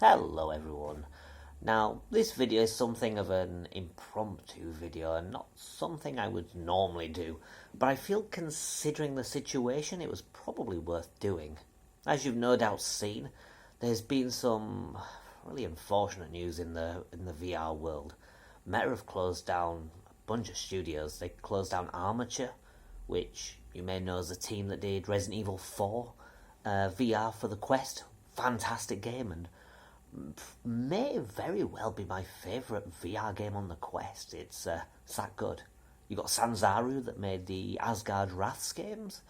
Hello everyone. Now, this video is something of an impromptu video and not something I would normally do, but I feel considering the situation it was probably worth doing. As you've no doubt seen, there's been some really unfortunate news in the VR world. Meta have closed down a bunch of studios. They closed down Armature, which you may know as the team that did Resident Evil 4 VR for the Quest. Fantastic game, and may very well be my favourite VR game on the Quest. It's that good. You got Sanzaru that made the Asgard Wraths games,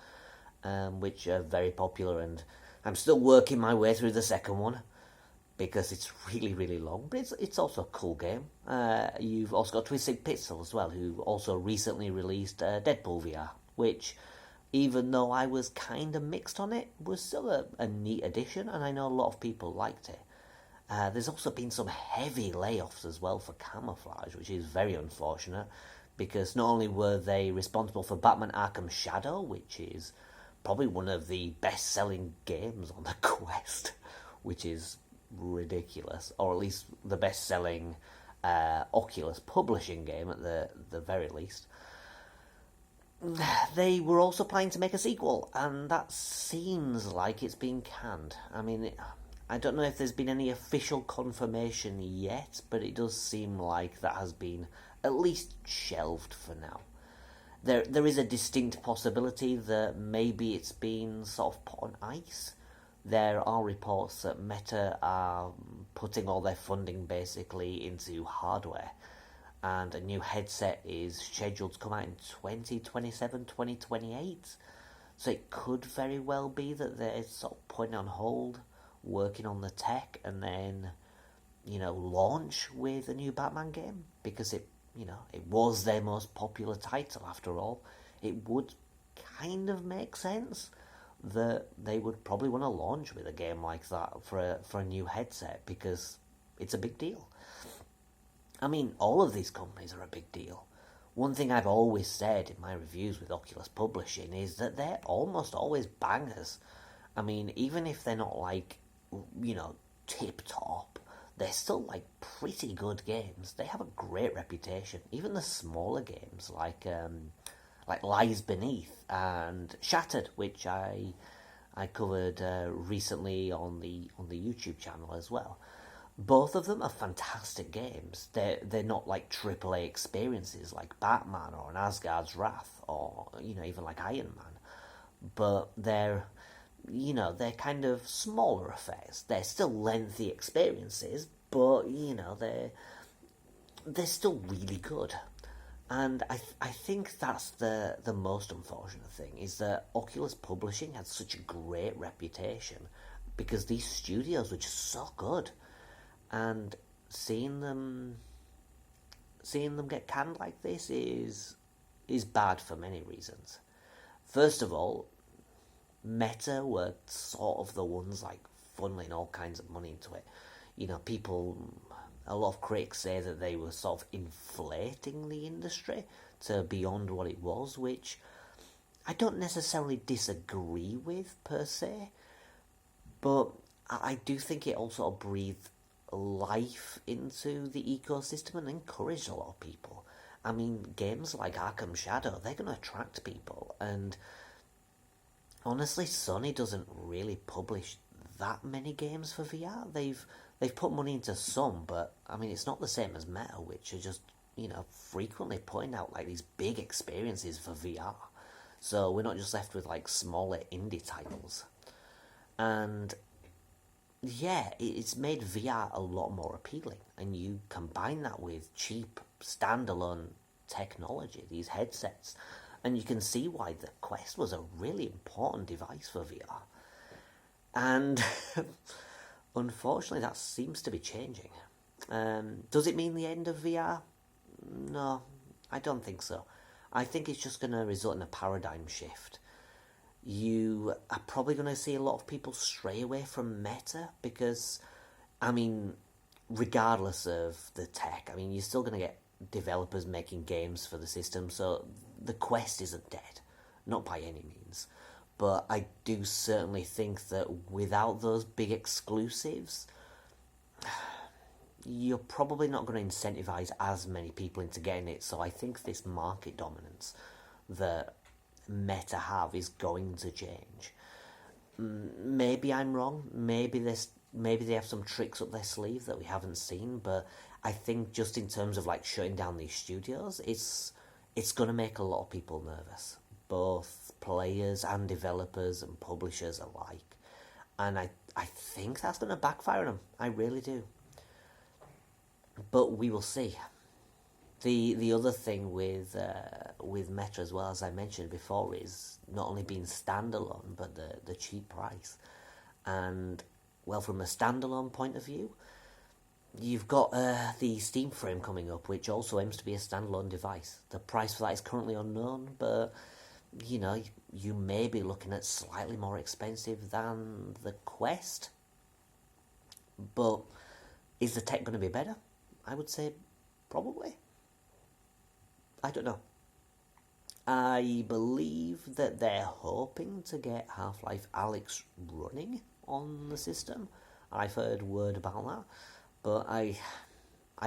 which are very popular, and I'm still working my way through the second one because it's really, really long, but it's also a cool game. You've also got Twisted Pixel as well, who also recently released Deadpool VR, which, even though I was kind of mixed on it, was still a neat addition, and I know a lot of people liked it. There's also been some heavy layoffs as well for Camouflage, which is very unfortunate, because not only were they responsible for Batman Arkham Shadow, which is probably one of the best-selling games on the Quest, which is ridiculous, or at least the best-selling Oculus publishing game at the very least. They were also planning to make a sequel, and that seems like it's been canned. I mean, I don't know if there's been any official confirmation yet, but it does seem like that has been at least shelved for now. There is a distinct possibility that maybe it's been sort of put on ice. There are reports that Meta are putting all their funding basically into hardware, and a new headset is scheduled to come out in 2027, 2028. So it could very well be that they're sort of putting on hold, working on the tech, and then, launch with a new Batman game, because it was their most popular title after all. It would kind of make sense that they would probably want to launch with a game like that for a new headset, because it's a big deal. I mean, all of these companies are a big deal. One thing I've always said in my reviews with Oculus Publishing is that they're almost always bangers. I mean, even if they're not tip-top, they're still, pretty good games. They have a great reputation. Even the smaller games, like Lies Beneath and Shattered, which I covered recently on the YouTube channel as well. Both of them are fantastic games. They're not like AAA experiences like Batman or an Asgard's Wrath or, even like Iron Man. But they're kind of smaller affairs. They're still lengthy experiences, but, they're still really good. And I think that's the most unfortunate thing, is that Oculus Publishing had such a great reputation because these studios were just so good. And seeing them get canned like this is bad for many reasons. First of all, Meta were sort of the ones funneling all kinds of money into it. A lot of critics say that they were sort of inflating the industry to beyond what it was, which I don't necessarily disagree with per se, but I do think it also breathed life into the ecosystem and encouraged a lot of people. I mean, games like Arkham Shadow, they're going to attract people, and honestly, Sony doesn't really publish that many games for VR. They've put money into some, but I mean, it's not the same as Meta, which are just frequently putting out these big experiences for VR. So we're not just left with smaller indie titles. And yeah, it's made VR a lot more appealing, and you combine that with cheap standalone technology, these headsets, and you can see why the Quest was a really important device for VR. And unfortunately, that seems to be changing. Does it mean the end of VR? No, I don't think so. I think it's just going to result in a paradigm shift. You are probably going to see a lot of people stray away from Meta because, regardless of the tech, you're still going to get developers making games for the system, so the Quest isn't dead. Not by any means. But I do certainly think that without those big exclusives, you're probably not going to incentivize as many people into getting it. So I think this market dominance that Meta have is going to change. Maybe I'm wrong. Maybe they have some tricks up their sleeve that we haven't seen. But I think just in terms of like shutting down these studios, it's going to make a lot of people nervous, both players and developers and publishers alike. And I think that's going to backfire on them. I really do. But we will see. The other thing with Meta as well, as I mentioned before, is not only being standalone but the cheap price. And well, from a standalone point of view, you've got the Steam Frame coming up, which also aims to be a standalone device. The price for that is currently unknown, but you know, you may be looking at slightly more expensive than the Quest. But is the tech going to be better? I would say probably. I don't know. I believe that they're hoping to get Half-Life Alyx running on the system. I've heard word about that, but I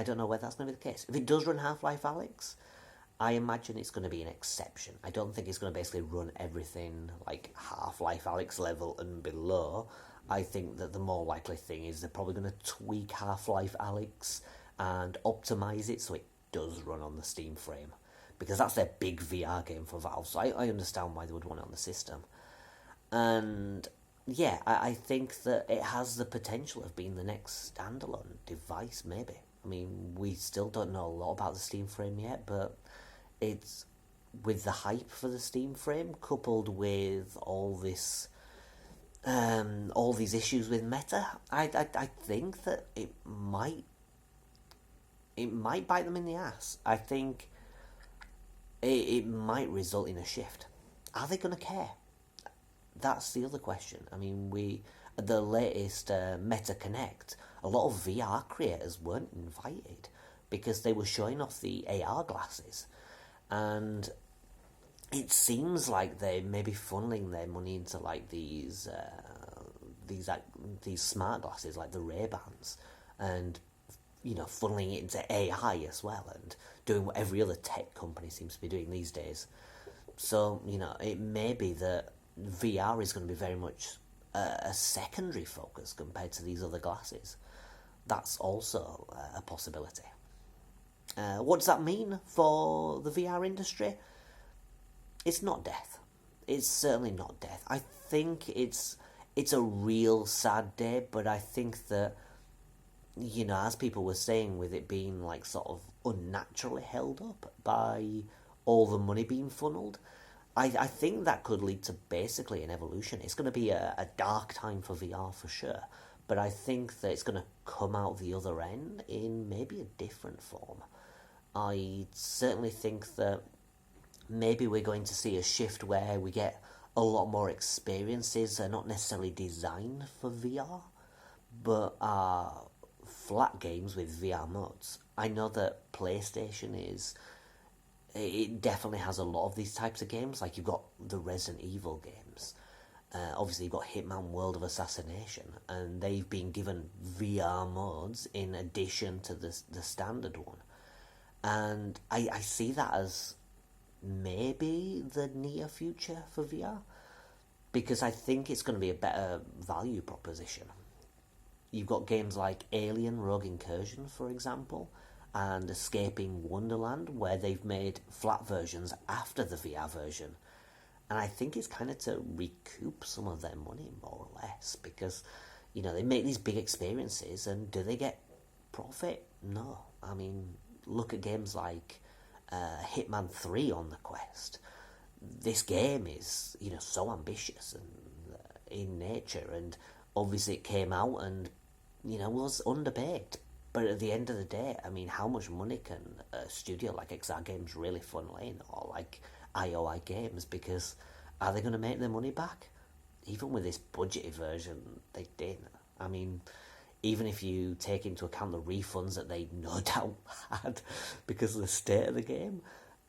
don't know whether that's going to be the case. If it does run Half-Life Alyx, I imagine it's going to be an exception. I don't think it's going to basically run everything like Half-Life Alyx level and below. I think that the more likely thing is they're probably going to tweak Half-Life Alyx and optimize it so it does run on the Steam Frame, because that's their big VR game for Valve, so I understand why they would want it on the system. And yeah, I think that it has the potential of being the next standalone device, maybe. I mean, we still don't know a lot about the Steam Frame yet, but it's with the hype for the Steam Frame, coupled with all these issues with Meta, I think that it might bite them in the ass. I think it might result in a shift. Are they going to care? That's the other question. I mean, the latest Meta Connect, a lot of VR creators weren't invited because they were showing off the AR glasses, and it seems like they may be funneling their money into like these smart glasses, like the Ray-Bans, and you know, funneling it into AI as well, and doing what every other tech company seems to be doing these days. So, you know, it may be that VR is going to be very much a secondary focus compared to these other glasses. That's also a possibility. What does that mean for the VR industry? It's not death. It's certainly not death. I think it's a real sad day, but I think that, you know, as people were saying, with it being like sort of unnaturally held up by all the money being funneled, I think that could lead to basically an evolution. It's going to be a dark time for VR for sure, but I think that it's going to come out the other end in maybe a different form. I certainly think that maybe we're going to see a shift where we get a lot more experiences that are not necessarily designed for VR, but are flat games with VR modes. I know that PlayStation it definitely has a lot of these types of games. Like, you've got the Resident Evil games. Obviously, you've got Hitman World of Assassination, and they've been given VR modes in addition to the standard one. And I see that as maybe the near future for VR, because I think it's going to be a better value proposition. You've got games like Alien Rogue Incursion, for example, and Escaping Wonderland, where they've made flat versions after the VR version. And I think it's kind of to recoup some of their money, more or less, because, you know, they make these big experiences, and do they get profit? No. I mean, look at games like Hitman 3 on the Quest. This game is, you know, so ambitious and in nature, and obviously it came out and, you know, was underbaked. But at the end of the day, I mean, how much money can a studio like XR Games really funnel in, or like IOI Games? Because are they going to make their money back? Even with this budgeted version, they didn't. I mean, even if you take into account the refunds that they no doubt had because of the state of the game,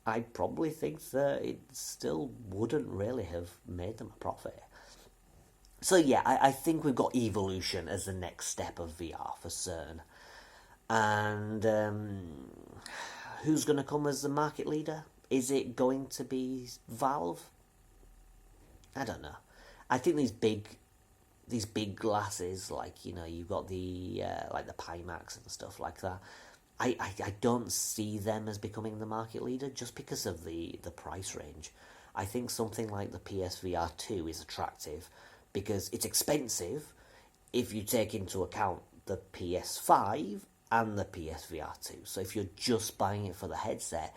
I probably think that it still wouldn't really have made them a profit. So yeah, I think we've got evolution as the next step of VR for certain. And who's going to come as the market leader? Is it going to be Valve? I don't know. I think these big glasses, like, you know, you've got the like the Pimax and stuff like that. I don't see them as becoming the market leader just because of the price range. I think something like the PSVR 2 is attractive because it's expensive if you take into account the PS5 and the PSVR 2. So if you're just buying it for the headset,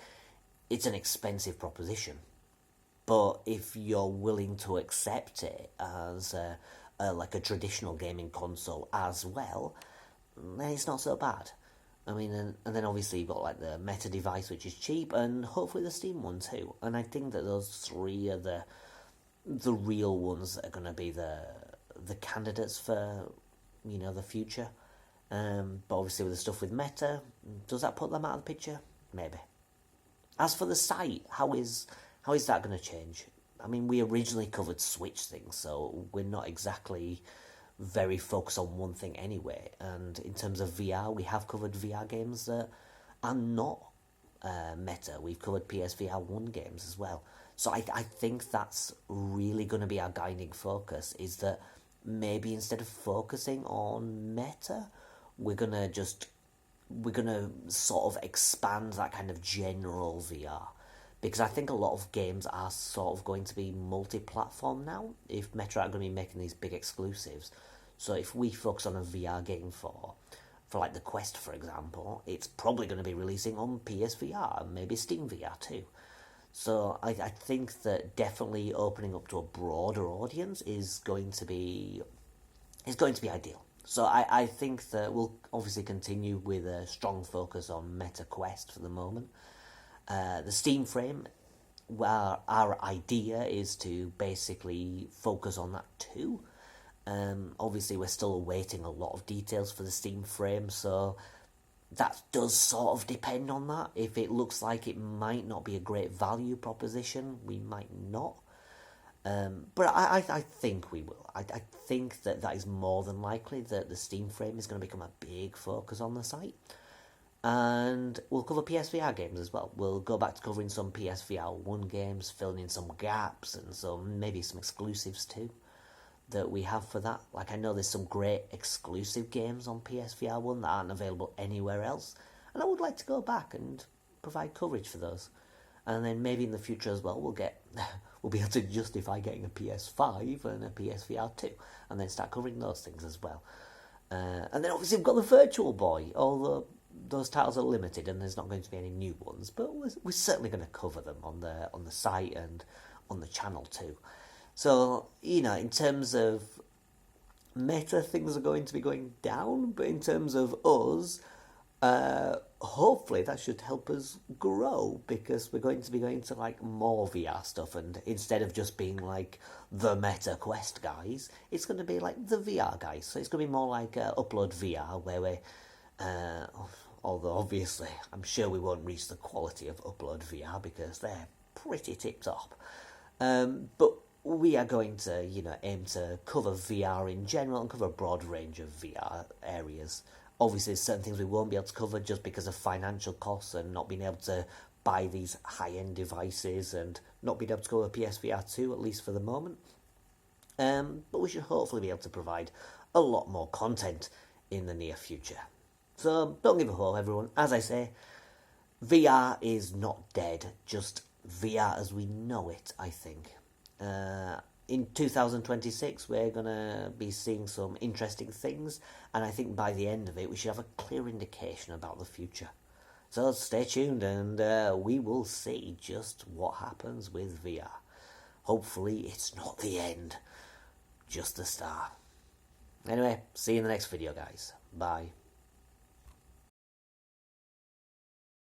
it's an expensive proposition. But if you're willing to accept it as like a traditional gaming console as well, then it's not so bad. I mean, and then obviously you've got like the Meta device, which is cheap, and hopefully the Steam one too. And I think that those three are the real ones that are going to be the candidates for, you know, the future. But obviously with the stuff with Meta, does that put them out of the picture? Maybe. As for the site, how is that going to change? I mean, we originally covered Switch things, so we're not exactly very focused on one thing anyway. And in terms of VR, we have covered VR games that are not Meta. We've covered PSVR 1 games as well. So I think that's really going to be our guiding focus, is that maybe instead of focusing on Meta, we're going to sort of expand that kind of general VR. Because I think a lot of games are sort of going to be multi-platform now, if Meta are going to be making these big exclusives. So if we focus on a VR game for like the Quest, for example, it's probably going to be releasing on PSVR, maybe Steam VR too. So I think that definitely opening up to a broader audience is going to be ideal. So I think that we'll obviously continue with a strong focus on Meta Quest for the moment. The Steam frame, well, our idea is to basically focus on that too. Obviously, we're still awaiting a lot of details for the Steam frame, so that does sort of depend on that. If it looks like it might not be a great value proposition, we might not. But I think we will. I think that is more than likely, that the Steam frame is going to become a big focus on the site. And we'll cover PSVR games as well. We'll go back to covering some PSVR 1 games, filling in some gaps, and maybe some exclusives too that we have for that. Like, I know there's some great exclusive games on PSVR 1 that aren't available anywhere else, and I would like to go back and provide coverage for those. And then maybe in the future as well, we'll be able to justify getting a PS5 and a PSVR 2, and then start covering those things as well. And then obviously we've got the Virtual Boy, although those titles are limited and there's not going to be any new ones, but we're certainly going to cover them on the site and on the channel too. So, you know, in terms of Meta, things are going to be going down, but in terms of us, hopefully that should help us grow, because we're going to be going to like more VR stuff, and instead of just being like the Meta Quest guys, it's going to be like the VR guys. So it's going to be more like Upload VR, where we although obviously I'm sure we won't reach the quality of Upload VR because they're pretty tip-top. But we are going to, you know, aim to cover VR in general and cover a broad range of VR areas. Obviously, there's certain things we won't be able to cover just because of financial costs and not being able to buy these high-end devices and not being able to cover PSVR 2, at least for the moment. But we should hopefully be able to provide a lot more content in the near future. So don't give a hope, everyone. As I say, VR is not dead, just VR as we know it, I think. In 2026, we're going to be seeing some interesting things, and I think by the end of it, we should have a clear indication about the future. So stay tuned, and we will see just what happens with VR. Hopefully, it's not the end, just the start. Anyway, see you in the next video, guys. Bye.